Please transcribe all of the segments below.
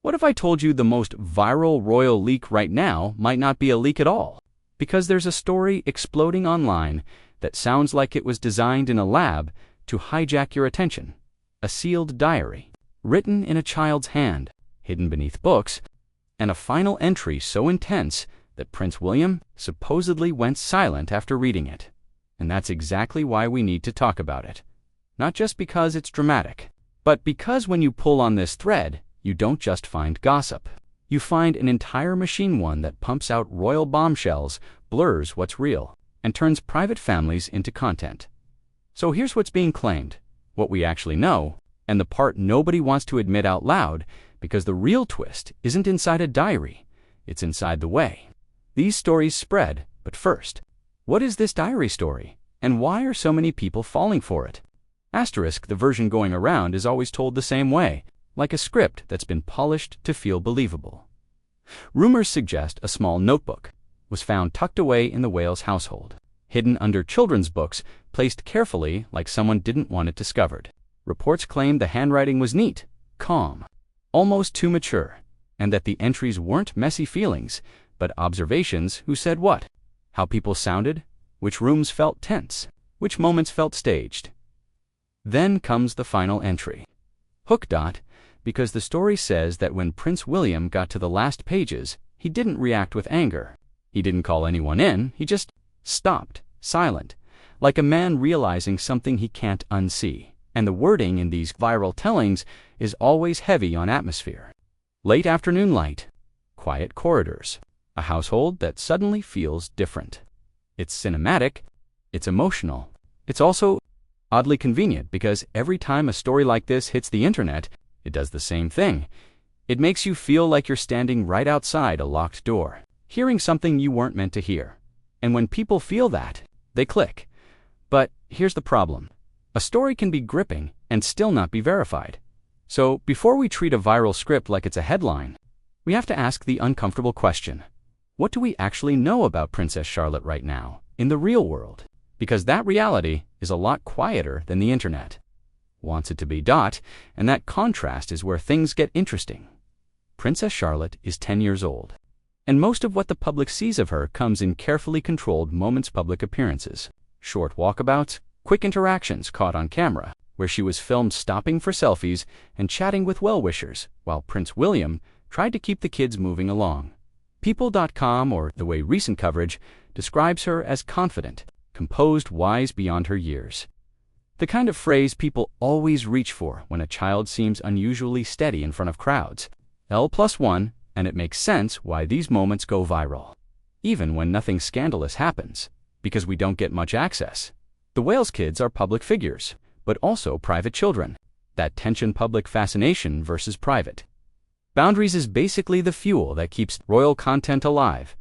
What if I told you the most viral royal leak right now might not be a leak at all? Because there's a story exploding online that sounds like it was designed in a lab to hijack your attention. A sealed diary, written in a child's hand, hidden beneath books, and a final entry so intense that Prince William supposedly went silent after reading it. And that's exactly why we need to talk about it. Not just because it's dramatic, but because when you pull on this thread, you don't just find gossip. You find an entire machine one that pumps out royal bombshells, blurs what's real, and turns private families into content. So here's what's being claimed, what we actually know, and the part nobody wants to admit out loud, because the real twist isn't inside a diary, it's inside the way these stories spread. But first, what is this diary story, and why are so many people falling for it? Asterisk, the version going around is always told the same way, like a script that's been polished to feel believable. Rumors suggest a small notebook was found tucked away in the Wales household, hidden under children's books, placed carefully like someone didn't want it discovered. Reports claim the handwriting was neat, calm, almost too mature, and that the entries weren't messy feelings, but observations. Who said what, how people sounded, which rooms felt tense, which moments felt staged. Then comes the final entry. Hook. Because the story says that when Prince William got to the last pages, he didn't react with anger. He didn't call anyone in, he just stopped, silent, like a man realizing something he can't unsee. And the wording in these viral tellings is always heavy on atmosphere. Late afternoon light, quiet corridors, a household that suddenly feels different. It's cinematic, it's emotional, it's also oddly convenient because every time a story like this hits the internet, it does the same thing. It makes you feel like you're standing right outside a locked door, hearing something you weren't meant to hear. And when people feel that, they click. But here's the problem. A story can be gripping and still not be verified. So before we treat a viral script like it's a headline, we have to ask the uncomfortable question. What do we actually know about Princess Charlotte right now, in the real world? Because that reality is a lot quieter than the internet wants it to be. And that contrast is where things get interesting. Princess Charlotte is 10 years old, and most of what the public sees of her comes in carefully controlled moments, public appearances, short walkabouts, quick interactions caught on camera, where she was filmed stopping for selfies and chatting with well-wishers, while Prince William tried to keep the kids moving along. People.com, or the way recent coverage, describes her as confident, composed, wise beyond her years. The kind of phrase people always reach for when a child seems unusually steady in front of crowds. L+1, and it makes sense why these moments go viral. Even when nothing scandalous happens, because we don't get much access. The Wales kids are public figures, but also private children. That tension, public fascination versus private. Boundaries is basically the fuel that keeps royal content alive,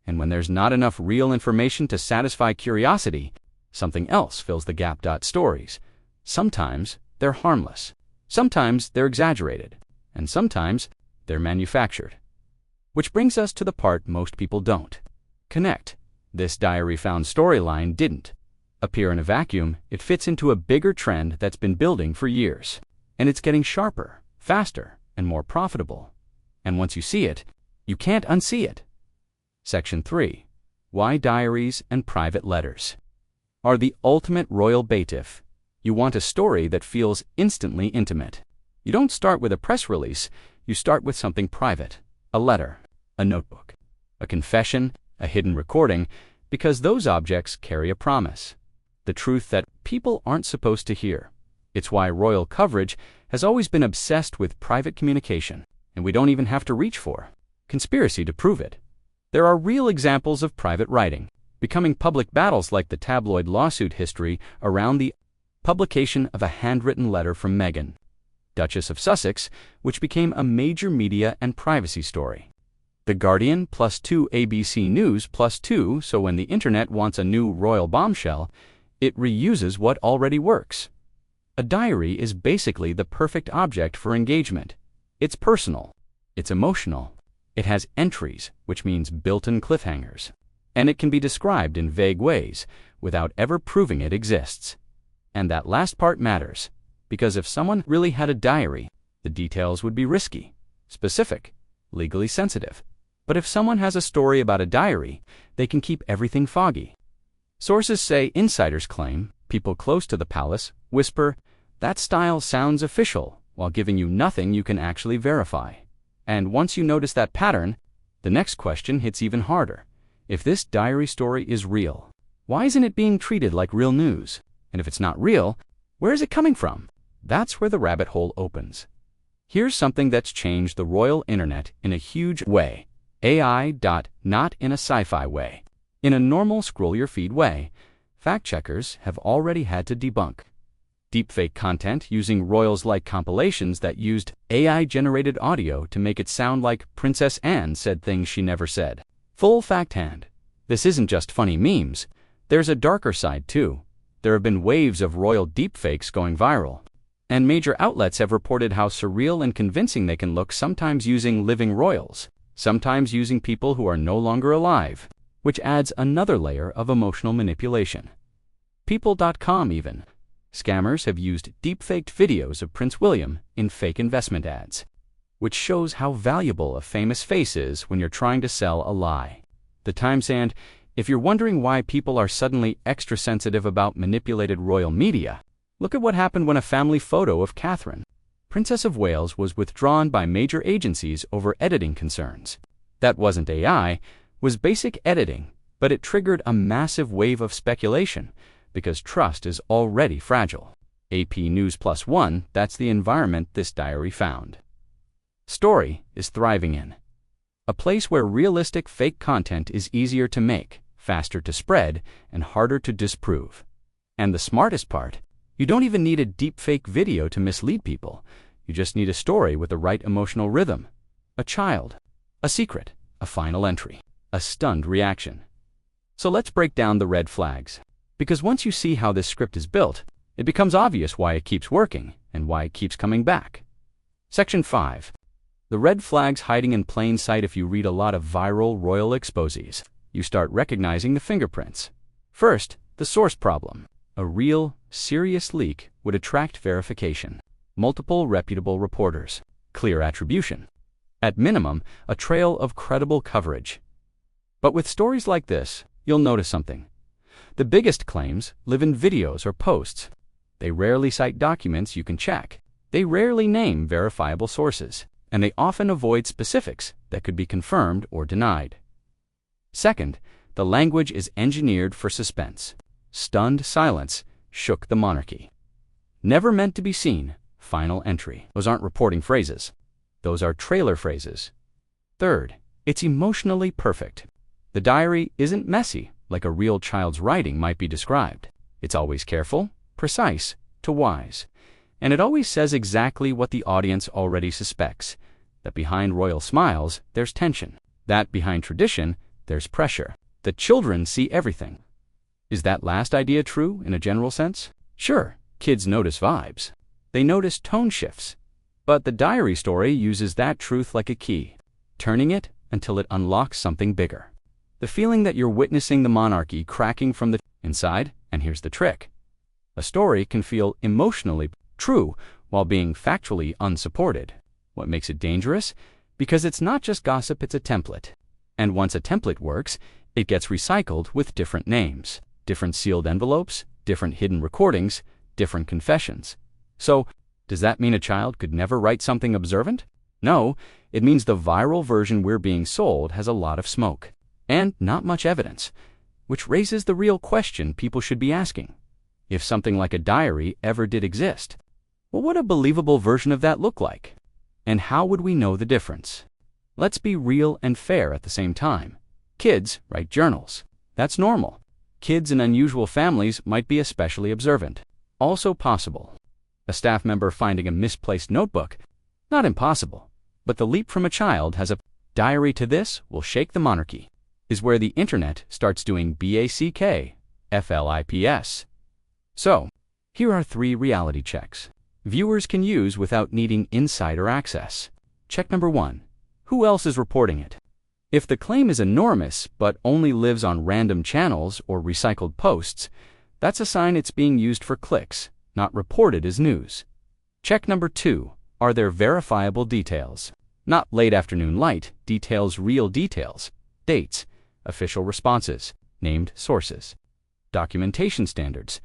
and when there's not enough real information to satisfy curiosity, something else fills the gap. Stories. Sometimes they're harmless, sometimes they're exaggerated, and sometimes they're manufactured. Which brings us to the part most people don't connect. This diary-found storyline didn't appear in a vacuum. It fits into a bigger trend that's been building for years, and it's getting sharper, faster, and more profitable. And once you see it, you can't unsee it. Section 3. Why diaries and private letters are the ultimate royal bait. If you want a story that feels instantly intimate, you don't start with a press release, you start with something private. A letter, a notebook, a confession, a hidden recording, because those objects carry a promise. The truth that people aren't supposed to hear. It's why royal coverage has always been obsessed with private communication, and we don't even have to reach for conspiracy to prove it. There are real examples of private writing becoming public battles, like the tabloid lawsuit history around the publication of a handwritten letter from Meghan, Duchess of Sussex, which became a major media and privacy story. The Guardian +2, ABC News +2, so when the internet wants a new royal bombshell, it reuses what already works. A diary is basically the perfect object for engagement. It's personal, it's emotional, it has entries, which means built-in cliffhangers, and it can be described in vague ways without ever proving it exists. And that last part matters, because if someone really had a diary, the details would be risky. specific, legally sensitive. But if someone has a story about a diary, they can keep everything foggy. Sources say insiders claim, people close to the palace whisper, that style sounds official, while giving you nothing you can actually verify. And once you notice that pattern, the next question hits even harder. If this diary story is real, why isn't it being treated like real news? And if it's not real, where is it coming from? That's where the rabbit hole opens. Here's something that's changed the royal internet in a huge way. AI. Not in a sci-fi way. In a normal scroll your feed way, fact-checkers have already had to debunk deepfake content using royals-like compilations that used AI-generated audio to make it sound like Princess Anne said things she never said. Full fact hand. This isn't just funny memes. There's a darker side too. There have been waves of royal deepfakes going viral. And major outlets have reported how surreal and convincing they can look, sometimes using living royals, sometimes using people who are no longer alive, which adds another layer of emotional manipulation. People.com even. Scammers have used deepfaked videos of Prince William in fake investment ads, which shows how valuable a famous face is when you're trying to sell a lie. The Times. And if you're wondering why people are suddenly extra sensitive about manipulated royal media, look at what happened when a family photo of Catherine, Princess of Wales, was withdrawn by major agencies over editing concerns. That wasn't AI, was basic editing, but it triggered a massive wave of speculation because trust is already fragile. AP News +1, that's the environment this diary found. Story is thriving in a place where realistic fake content is easier to make, faster to spread, and harder to disprove. And the smartest part, you don't even need a deepfake video to mislead people. You just need a story with the right emotional rhythm. A child, a secret, a final entry, a stunned reaction. So let's break down the red flags. Because once you see how this script is built, it becomes obvious why it keeps working and why it keeps coming back. Section 5. The red flags hiding in plain sight. If you read a lot of viral royal exposes, you start recognizing the fingerprints. First, the source problem. A real, serious leak would attract verification. Multiple reputable reporters. Clear attribution. At minimum, a trail of credible coverage. But with stories like this, you'll notice something. The biggest claims live in videos or posts. They rarely cite documents you can check. They rarely name verifiable sources, and they often avoid specifics that could be confirmed or denied. Second, the language is engineered for suspense. Stunned silence shook the monarchy. Never meant to be seen. Final entry. Those aren't reporting phrases. Those are trailer phrases. Third, it's emotionally perfect. The diary isn't messy like a real child's writing might be described. It's always careful, precise, to wise. And it always says exactly what the audience already suspects. That behind royal smiles, there's tension. That behind tradition, there's pressure. The children see everything. Is that last idea true in a general sense? Sure, kids notice vibes. They notice tone shifts. But the diary story uses that truth like a key, turning it until it unlocks something bigger. The feeling that you're witnessing the monarchy cracking from the inside. And here's the trick. A story can feel emotionally true while being factually unsupported. What makes it dangerous? Because it's not just gossip, it's a template. And once a template works, it gets recycled with different names, different sealed envelopes, different hidden recordings, different confessions. So, does that mean a child could never write something observant? No, it means the viral version we're being sold has a lot of smoke and not much evidence, which raises the real question people should be asking. If something like a diary ever did exist, what would a believable version of that look like? And how would we know the difference? Let's be real and fair at the same time. Kids write journals. That's normal. Kids in unusual families might be especially observant. Also possible. A staff member finding a misplaced notebook? Not impossible. But the leap from a child has a diary to this will shake the monarchy, is where the internet starts doing BACK, FLIPS. So, here are 3 reality checks viewers can use without needing insider access. Check number 1. Who else is reporting it? If the claim is enormous but only lives on random channels or recycled posts, that's a sign it's being used for clicks, not reported as news. Check number 2. Are there verifiable details? Not late afternoon light details real details, dates, official responses, named sources, documentation standards.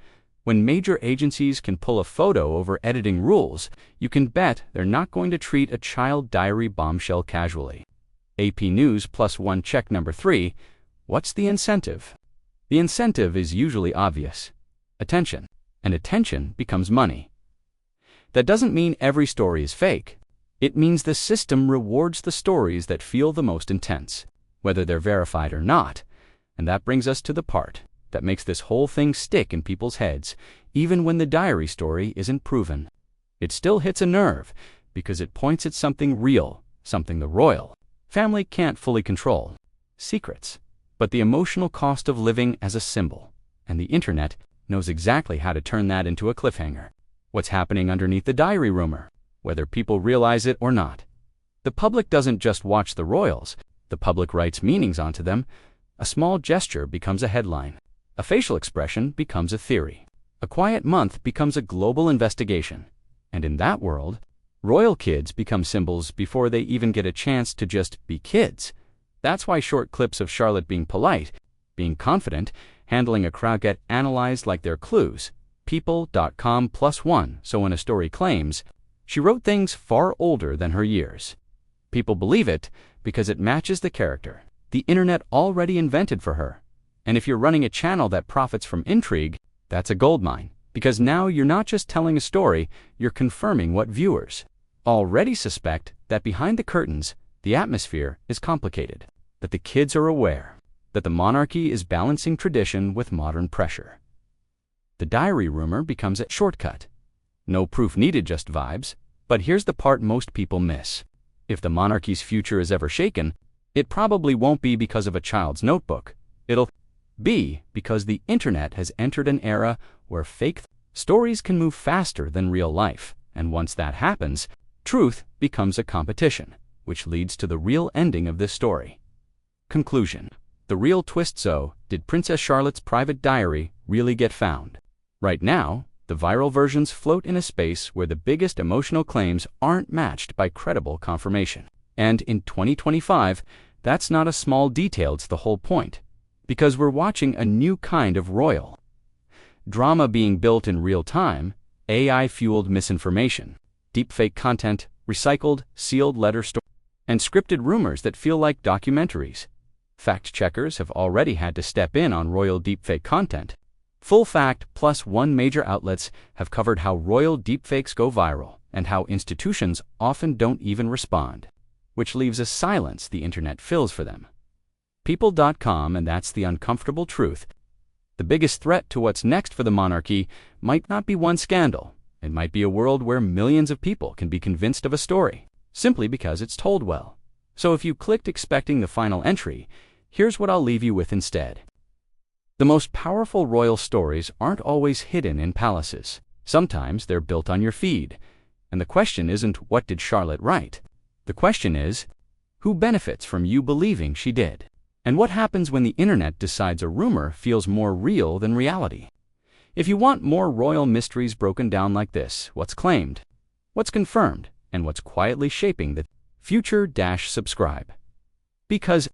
When major agencies can pull a photo over editing rules, you can bet they're not going to treat a child diary bombshell casually. AP News +1 check number 3. What's the incentive? The incentive is usually obvious. Attention. And attention becomes money. That doesn't mean every story is fake. It means the system rewards the stories that feel the most intense, whether they're verified or not. And that brings us to the part that makes this whole thing stick in people's heads, even when the diary story isn't proven. It still hits a nerve because it points at something real, something the royal family can't fully control. Secrets. But the emotional cost of living as a symbol. And the internet knows exactly how to turn that into a cliffhanger. What's happening underneath the diary rumor, whether people realize it or not. The public doesn't just watch the royals. The public writes meanings onto them. A small gesture becomes a headline. A facial expression becomes a theory. A quiet month becomes a global investigation. And in that world, royal kids become symbols before they even get a chance to just be kids. That's why short clips of Charlotte being polite, being confident, handling a crowd get analyzed like they're clues. People.com +1. So when a story claims she wrote things far older than her years, people believe it because it matches the character the internet already invented for her. And if you're running a channel that profits from intrigue, that's a goldmine. Because now you're not just telling a story, you're confirming what viewers already suspect, that behind the curtains, the atmosphere is complicated, that the kids are aware, that the monarchy is balancing tradition with modern pressure. The diary rumor becomes a shortcut. No proof needed, just vibes. But here's the part most people miss. If the monarchy's future is ever shaken, it probably won't be because of a child's notebook. It'll be because the internet has entered an era where fake stories can move faster than real life. And once that happens, truth becomes a competition, which leads to the real ending of this story. Conclusion. The real twist. So, did Princess Charlotte's private diary really get found? Right now, the viral versions float in a space where the biggest emotional claims aren't matched by credible confirmation. And in 2025, that's not a small detail, it's the whole point. Because we're watching a new kind of royal drama being built in real time, AI-fueled misinformation, deepfake content, recycled, sealed letter stories, and scripted rumors that feel like documentaries. Fact-checkers have already had to step in on royal deepfake content. Full Fact +1 major outlets have covered how royal deepfakes go viral and how institutions often don't even respond, which leaves a silence the internet fills for them. People.com, and that's the uncomfortable truth. The biggest threat to what's next for the monarchy might not be one scandal. It might be a world where millions of people can be convinced of a story, simply because it's told well. So if you clicked expecting the final entry, here's what I'll leave you with instead. The most powerful royal stories aren't always hidden in palaces. Sometimes they're built on your feed. And the question isn't, what did Charlotte write? The question is, who benefits from you believing she did? And what happens when the internet decides a rumor feels more real than reality? If you want more royal mysteries broken down like this, what's claimed, what's confirmed, and what's quietly shaping the future, subscribe. Because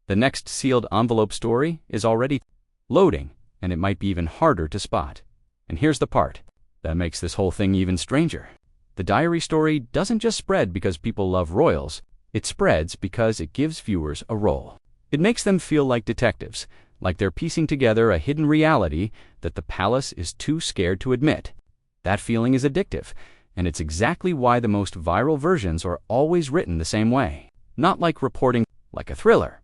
the next sealed envelope story is already loading, and it might be even harder to spot. And here's the part that makes this whole thing even stranger. The diary story doesn't just spread because people love royals. It spreads because it gives viewers a role. It makes them feel like detectives, like they're piecing together a hidden reality that the palace is too scared to admit. That feeling is addictive, and it's exactly why the most viral versions are always written the same way. Not like reporting, like a thriller.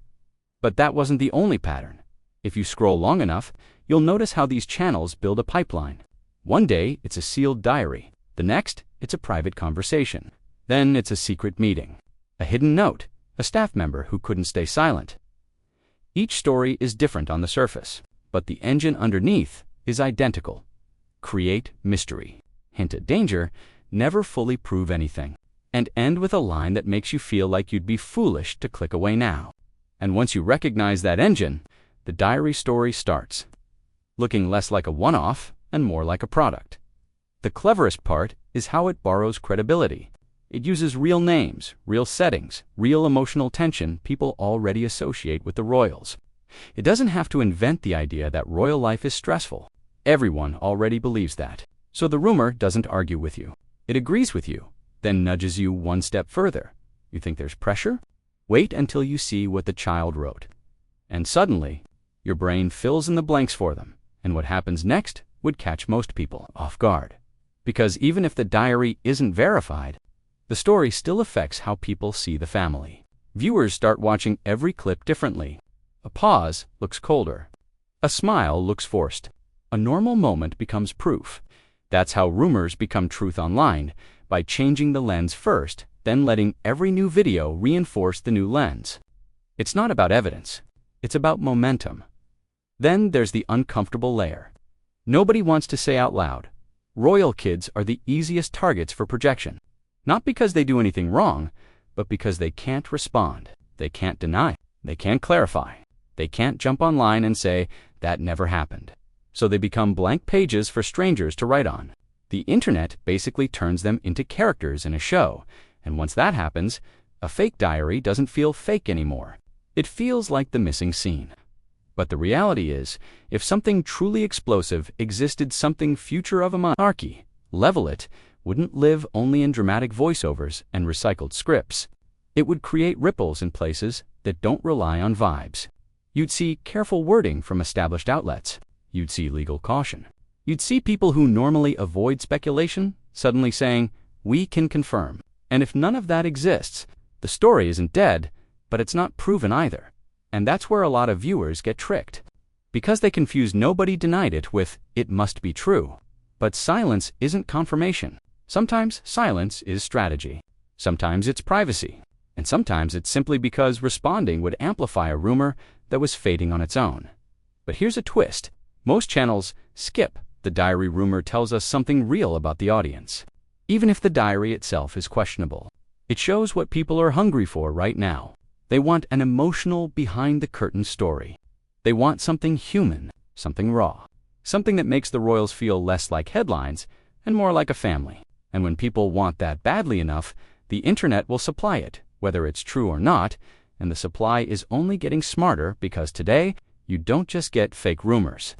But that wasn't the only pattern. If you scroll long enough, you'll notice how these channels build a pipeline. One day, it's a sealed diary. The next, it's a private conversation. Then it's a secret meeting. A hidden note, a staff member who couldn't stay silent. Each story is different on the surface, but the engine underneath is identical. Create mystery, hint at danger, never fully prove anything, and end with a line that makes you feel like you'd be foolish to click away now. And once you recognize that engine, the diary story starts, looking less like a one-off and more like a product. The cleverest part is how it borrows credibility. It uses real names, real settings, real emotional tension people already associate with the royals. It doesn't have to invent the idea that royal life is stressful. Everyone already believes that. So the rumor doesn't argue with you. It agrees with you, then nudges you one step further. You think there's pressure? Wait until you see what the child wrote. And suddenly, your brain fills in the blanks for them, and what happens next would catch most people off guard. Because even if the diary isn't verified, the story still affects how people see the family. Viewers start watching every clip differently. A pause looks colder. A smile looks forced. A normal moment becomes proof. That's how rumors become truth online, by changing the lens first, then letting every new video reinforce the new lens. It's not about evidence. It's about momentum. Then there's the uncomfortable layer. Nobody wants to say out loud, royal kids are the easiest targets for projection. Not because they do anything wrong, but because they can't respond. They can't deny. They can't clarify. They can't jump online and say, that never happened. So they become blank pages for strangers to write on. The internet basically turns them into characters in a show, and once that happens, a fake diary doesn't feel fake anymore. It feels like the missing scene. But the reality is, if something truly explosive existed, something future of a monarchy, level it, wouldn't live only in dramatic voiceovers and recycled scripts. It would create ripples in places that don't rely on vibes. You'd see careful wording from established outlets. You'd see legal caution. You'd see people who normally avoid speculation suddenly saying, we can confirm. And if none of that exists, the story isn't dead, but it's not proven either. And that's where a lot of viewers get tricked. Because they confuse nobody denied it with, it must be true. But silence isn't confirmation. Sometimes silence is strategy. Sometimes it's privacy. And sometimes it's simply because responding would amplify a rumor that was fading on its own. But here's a twist. Most channels skip the diary rumor tells us something real about the audience. Even if the diary itself is questionable, it shows what people are hungry for right now. They want an emotional, behind-the-curtain story. They want something human, something raw, something that makes the royals feel less like headlines and more like a family. And when people want that badly enough, the internet will supply it, whether it's true or not, and the supply is only getting smarter because today, you don't just get fake rumors.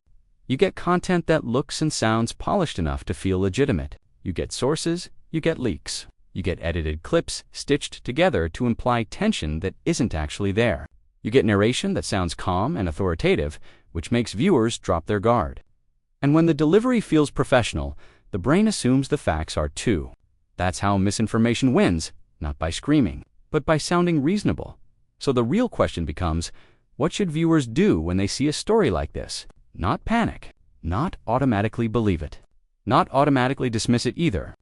You get content that looks and sounds polished enough to feel legitimate. You get sources, you get leaks. You get edited clips stitched together to imply tension that isn't actually there. You get narration that sounds calm and authoritative, which makes viewers drop their guard. And when the delivery feels professional, the brain assumes the facts are too. That's how misinformation wins, not by screaming, but by sounding reasonable. So the real question becomes, what should viewers do when they see a story like this? Not panic, not automatically believe it, not automatically dismiss it either.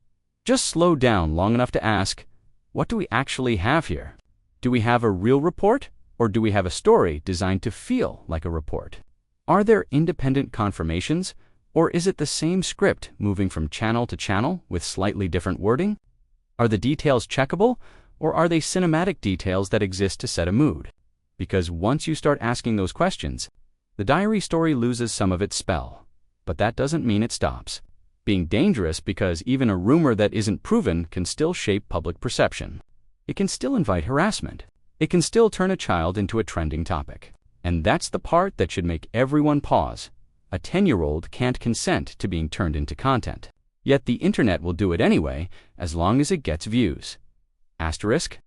Just slow down long enough to ask, what do we actually have here? Do we have a real report, or do we have a story designed to feel like a report? Are there independent confirmations, or is it the same script moving from channel to channel with slightly different wording? Are the details checkable, or are they cinematic details that exist to set a mood? Because once you start asking those questions, the diary story loses some of its spell. But that doesn't mean it stops being dangerous, because even a rumor that isn't proven can still shape public perception. It can still invite harassment. It can still turn a child into a trending topic. And that's the part that should make everyone pause. A 10-year-old can't consent to being turned into content. Yet the internet will do it anyway, as long as it gets views. Asterisk,